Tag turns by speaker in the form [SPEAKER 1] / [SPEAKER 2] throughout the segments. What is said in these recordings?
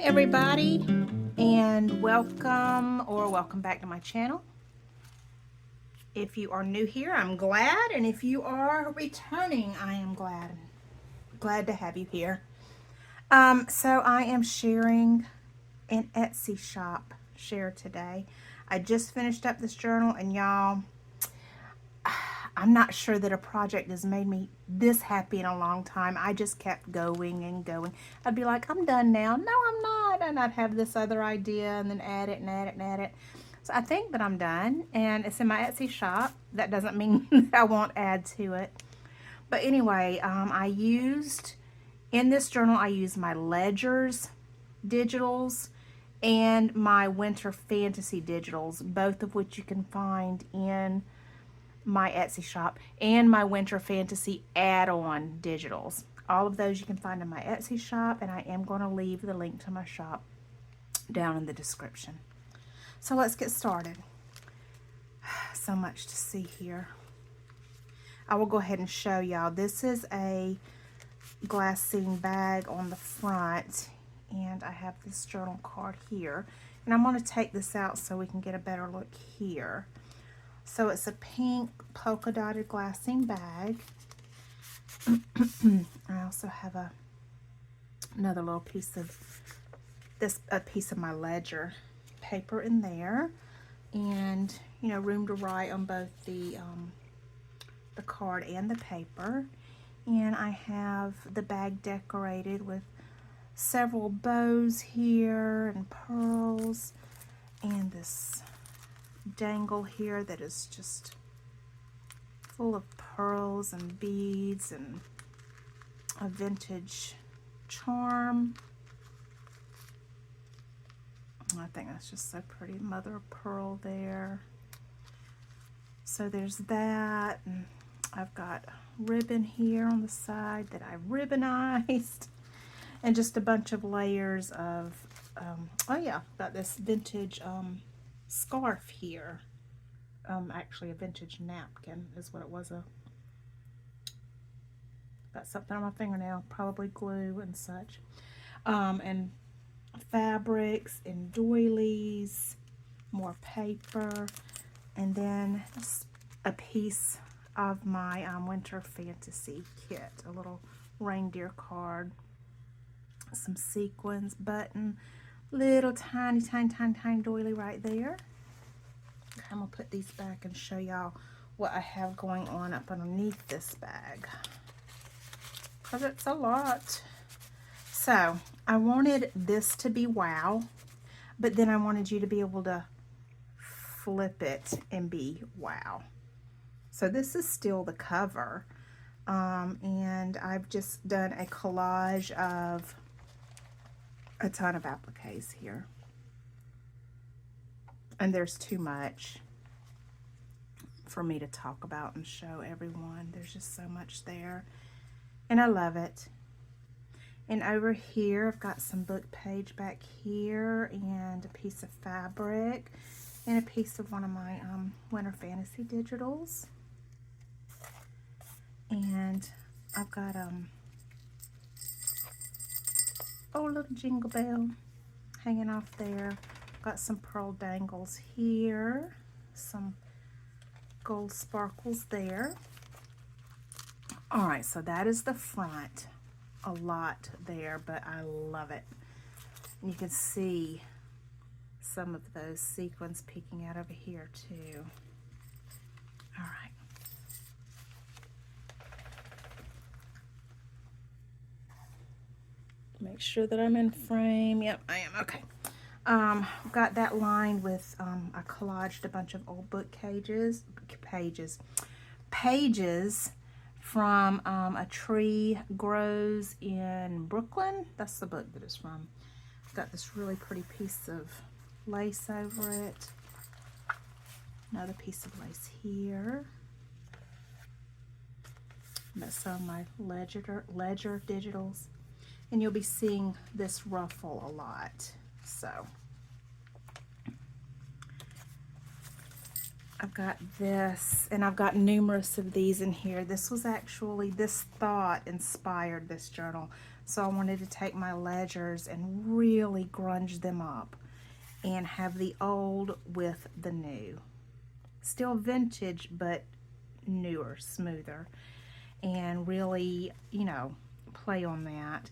[SPEAKER 1] everybody, and welcome back to my channel. If you are new here, I'm glad, and if you are returning, I am glad to have you here. So I am sharing an Etsy shop share today. I just finished up this journal, and y'all, I'm not sure that a project has made me this happy in a long time. I just kept going and going. I'd be like, I'm done now. No, I'm not. And I'd have this other idea and then add it and add it and add it. So I think that I'm done, and it's in my Etsy shop. That doesn't mean that I won't add to it. But anyway, in this journal, I used my Ledgers digitals and my Winter Fantasy digitals, both of which you can find in my Etsy shop, and my Winter Fantasy add-on digitals. All of those you can find in my Etsy shop, and I am going to leave the link to my shop down in the description. So let's get started. So much to see here. I will go ahead and show y'all. This is a glassine bag on the front, and I have this journal card here. And I'm going to take this out so we can get a better look here. So it's a pink polka dotted glassine bag. I also have another little piece of a piece of my ledger paper in there, and room to write on both the card and the paper. And I have the bag decorated with several bows here and pearls, and this dangle here that is just full of pearls and beads and a vintage charm. I think that's just so pretty. Mother of pearl there. So there's that, and I've got ribbon here on the side that I ribbonized, and just a bunch of layers of oh yeah, got this vintage scarf here. Actually a vintage napkin is what it was. Got something on my fingernail, probably glue and such. And fabrics and doilies, more paper, and then a piece of my Winter Fantasy kit, a little reindeer card, some sequins, button, little tiny doily right there. Okay, I'm gonna put these back and show y'all what I have going on up underneath this bag, because it's a lot. So I wanted this to be wow, but then I wanted you to be able to flip it and be wow. So this is still the cover, and I've just done a collage of a ton of appliques here, and there's too much for me to talk about and show everyone. There's just so much there, and I love it. And over here, I've got some book page back here, and a piece of fabric, and a piece of one of my Winter Fantasy digitals. And I've got oh, little jingle bell hanging off there. Got some pearl dangles here, some gold sparkles there. All right, so that is the front. A lot there, but I love it. And you can see some of those sequins peeking out over here too. All right. Make sure that I'm in frame. Yep, I am. Okay. Got that lined with, I collaged a bunch of old book pages from A Tree Grows in Brooklyn. That's the book that it's from. Got this really pretty piece of lace over it. Another piece of lace here. That's some of my ledger digitals. And you'll be seeing this ruffle a lot. So I've got this, and I've got numerous of these in here. This thought inspired this journal. So I wanted to take my ledgers and really grunge them up and have the old with the new. Still vintage, but newer, smoother, and really, you know, play on that.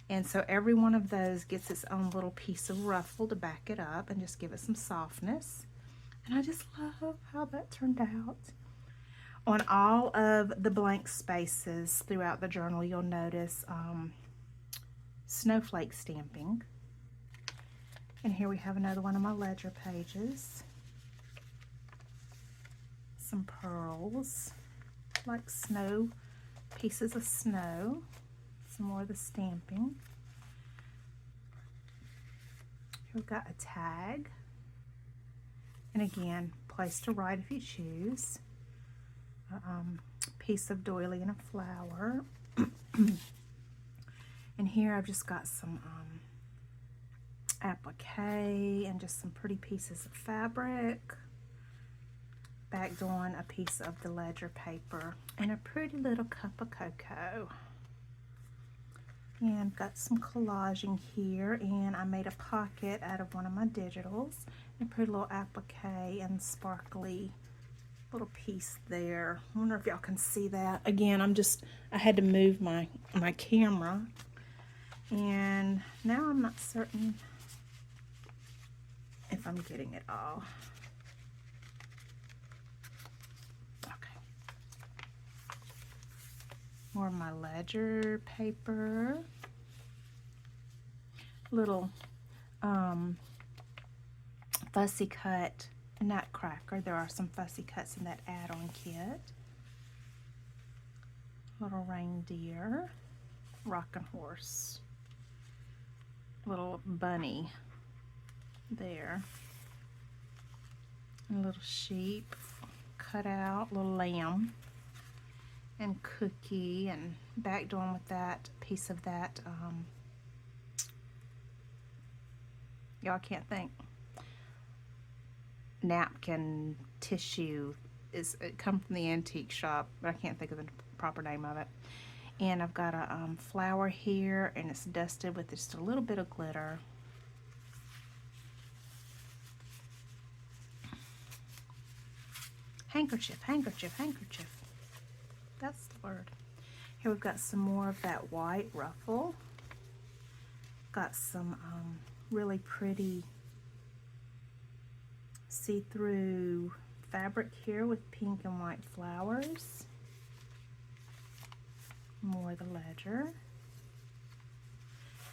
[SPEAKER 1] And so every one of those gets its own little piece of ruffle to back it up and just give it some softness. And I just love how that turned out. On all of the blank spaces throughout the journal, you'll notice snowflake stamping. And here we have another one of my ledger pages. Some pearls, like snow, pieces of snow. Some more of the stamping. Here we've got a tag. And again, place to write if you choose. Piece of doily and a flower. And here I've just got some applique and just some pretty pieces of fabric. Backed on a piece of the ledger paper and a pretty little cup of cocoa. And got some collaging here, and I made a pocket out of one of my digitals. And a pretty little applique and sparkly little piece there. I wonder if y'all can see that. Again, I had to move my camera, and now I'm not certain if I'm getting it all. Okay. More of my ledger paper. Little fussy cut nutcracker. There are some fussy cuts in that add-on kit. Little reindeer, rocking horse, little bunny there, and a little sheep cut out, little lamb, and cookie, and backed on with that piece of that, y'all can't think, napkin tissue. It come from the antique shop, but I can't think of the proper name of it. And I've got a flower here, and it's dusted with just a little bit of glitter. Handkerchief, handkerchief, handkerchief. That's the word. Here we've got some more of that white ruffle. Got some really pretty see-through fabric here with pink and white flowers. More of the ledger.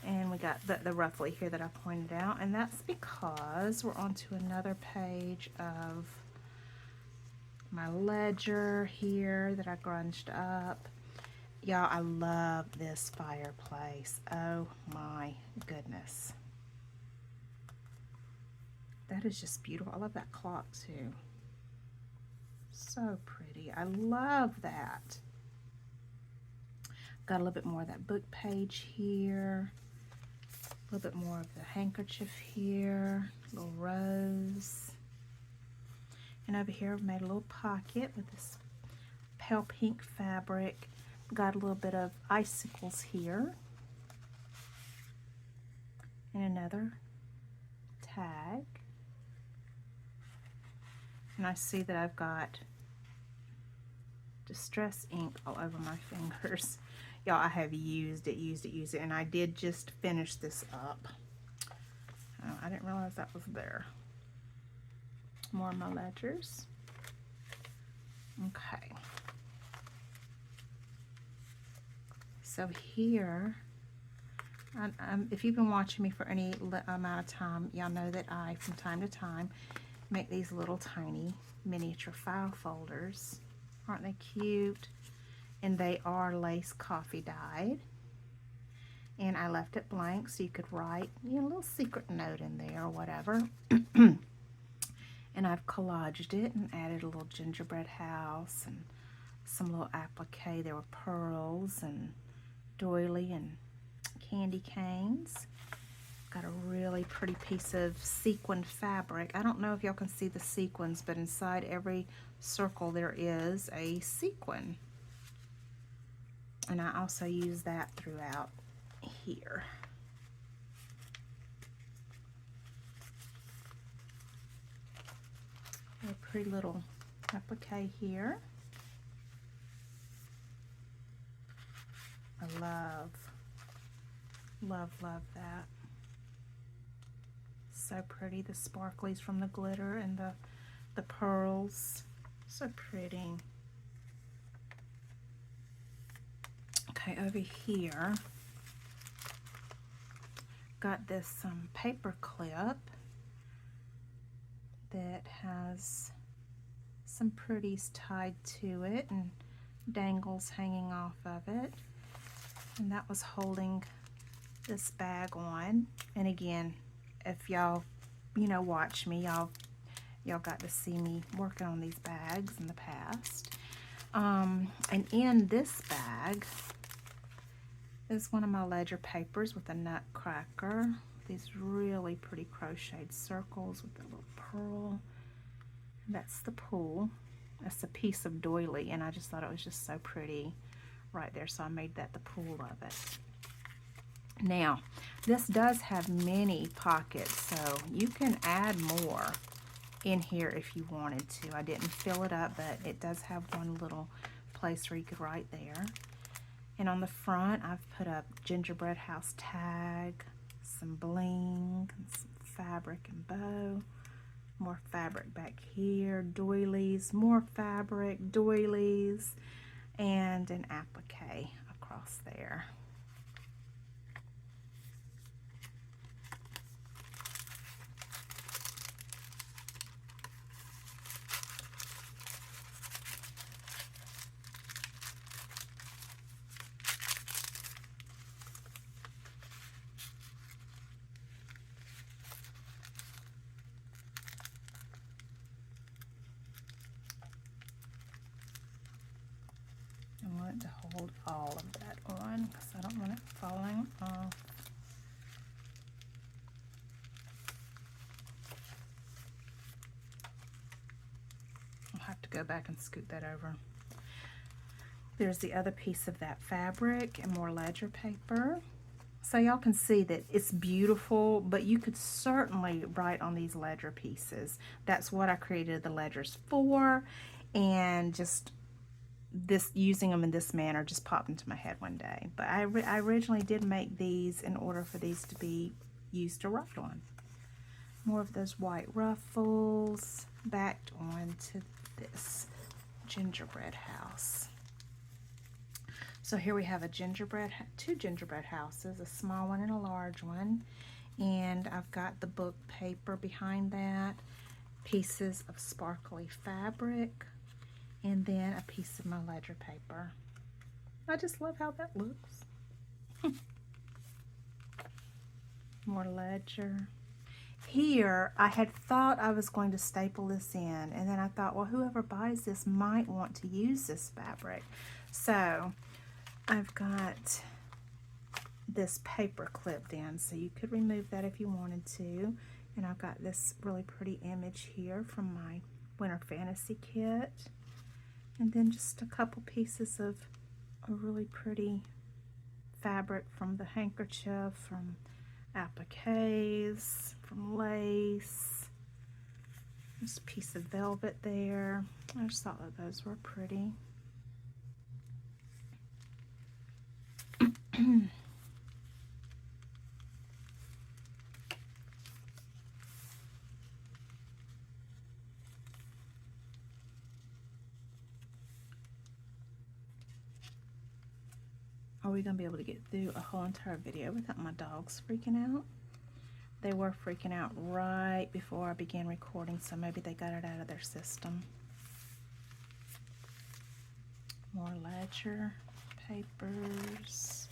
[SPEAKER 1] And we got the ruffly here that I pointed out, and that's because we're on to another page of my ledger here that I grunged up. Y'all, I love this fireplace. Oh my goodness. That is just beautiful. I love that clock too. So pretty. I love that. Got a little bit more of that book page here. A little bit more of the handkerchief here. Little rose. And over here I've made a little pocket with this pale pink fabric. Got a little bit of icicles here. And another tag. And I see that I've got distress ink all over my fingers. Y'all, I have used it, and I did just finish this up. I didn't realize that was there. More of my ledgers. Okay. So here, if you've been watching me for any amount of time, y'all know that I, from time to time, make these little tiny miniature file folders. Aren't they cute? And they are lace coffee dyed. And I left it blank so you could write, you know, a little secret note in there or whatever. And I've collaged it and added a little gingerbread house and some little applique. There were pearls and doily and candy canes. Got a really pretty piece of sequined fabric. I don't know if y'all can see the sequins, but inside every circle there is a sequin. And I also use that throughout here. A pretty little applique here. I love, love, love that. So pretty, the sparklies from the glitter and the pearls. So pretty. Okay, over here, got this paper clip that has some pretties tied to it and dangles hanging off of it. And that was holding this bag on. And again, if y'all, watch me, y'all got to see me working on these bags in the past. And in this bag is one of my ledger papers with a nutcracker. These really pretty crocheted circles with the little pearl. That's the pool. That's a piece of doily, and I just thought it was just so pretty right there, so I made that the pool of it. Now, this does have many pockets, so you can add more in here if you wanted to. I didn't fill it up, but it does have one little place where you could write there. And on the front, I've put up gingerbread house tag, some bling, and some fabric and bow. More fabric back here, doilies, more fabric, doilies, and an applique across there. I want it to hold all of that on because I don't want it falling off. I'll have to go back and scoot that over. There's the other piece of that fabric and more ledger paper. So y'all can see that it's beautiful, but you could certainly write on these ledger pieces. That's what I created the ledgers for, and just this, using them in this manner, just popped into my head one day. But I originally did make these in order for these to be used to write on. More of those white ruffles backed onto this gingerbread house. So here we have two gingerbread houses, a small one and a large one. And I've got the book paper behind that, pieces of sparkly fabric, and then a piece of my ledger paper. I just love how that looks. More ledger. Here, I had thought I was going to staple this in, and then I thought, well, whoever buys this might want to use this fabric. So I've got this paper clipped in, so you could remove that if you wanted to. And I've got this really pretty image here from my Winter Fantasy kit. And then just a couple pieces of a really pretty fabric from the handkerchief, from appliques, from lace. Just a piece of velvet there. I just thought that those were pretty. Are we going to be able to get through a whole entire video without my dogs freaking out? They were freaking out right before I began recording, so maybe they got it out of their system. More ledger papers.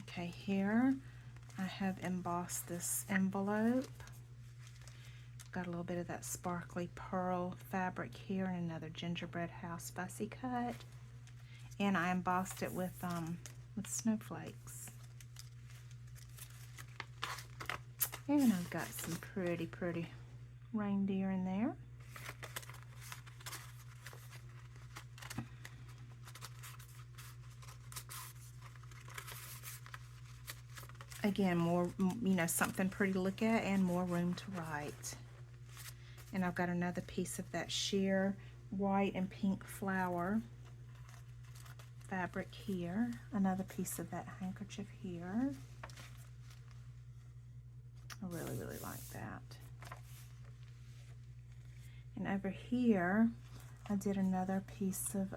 [SPEAKER 1] Okay, here I have embossed this envelope. Got a little bit of that sparkly pearl fabric here and another gingerbread house fussy cut. And I embossed it with snowflakes. And I've got some pretty, pretty reindeer in there. Again, more, you know, something pretty to look at and more room to write. And I've got another piece of that sheer white and pink flower fabric here. Another piece of that handkerchief here. I really, really like that. And over here, I did another piece of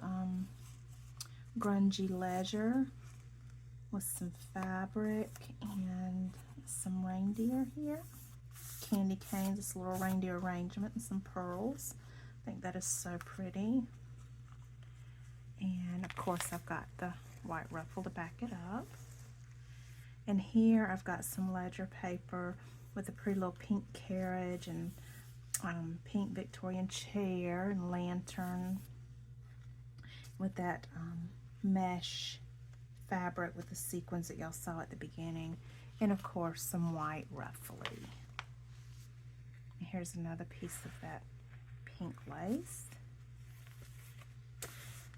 [SPEAKER 1] grungy leisure with some fabric and some reindeer here. Candy canes, this little reindeer arrangement, and some pearls. I think that is so pretty. And of course I've got the white ruffle to back it up. And here I've got some ledger paper with a pretty little pink carriage and pink Victorian chair and lantern with that mesh fabric with the sequins that y'all saw at the beginning. And of course some white ruffly. And here's another piece of that pink lace.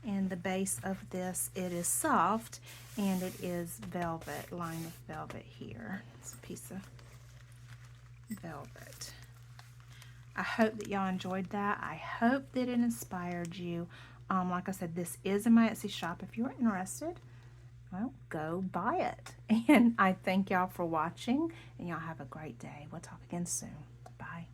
[SPEAKER 1] And the base of this, it is soft and it is velvet, lined with velvet here. It's a piece of velvet. I hope that y'all enjoyed that. I hope that it inspired you. Like I said, this is in my Etsy shop. If you're interested, well, go buy it. And I thank y'all for watching, and y'all have a great day. We'll talk again soon. Bye.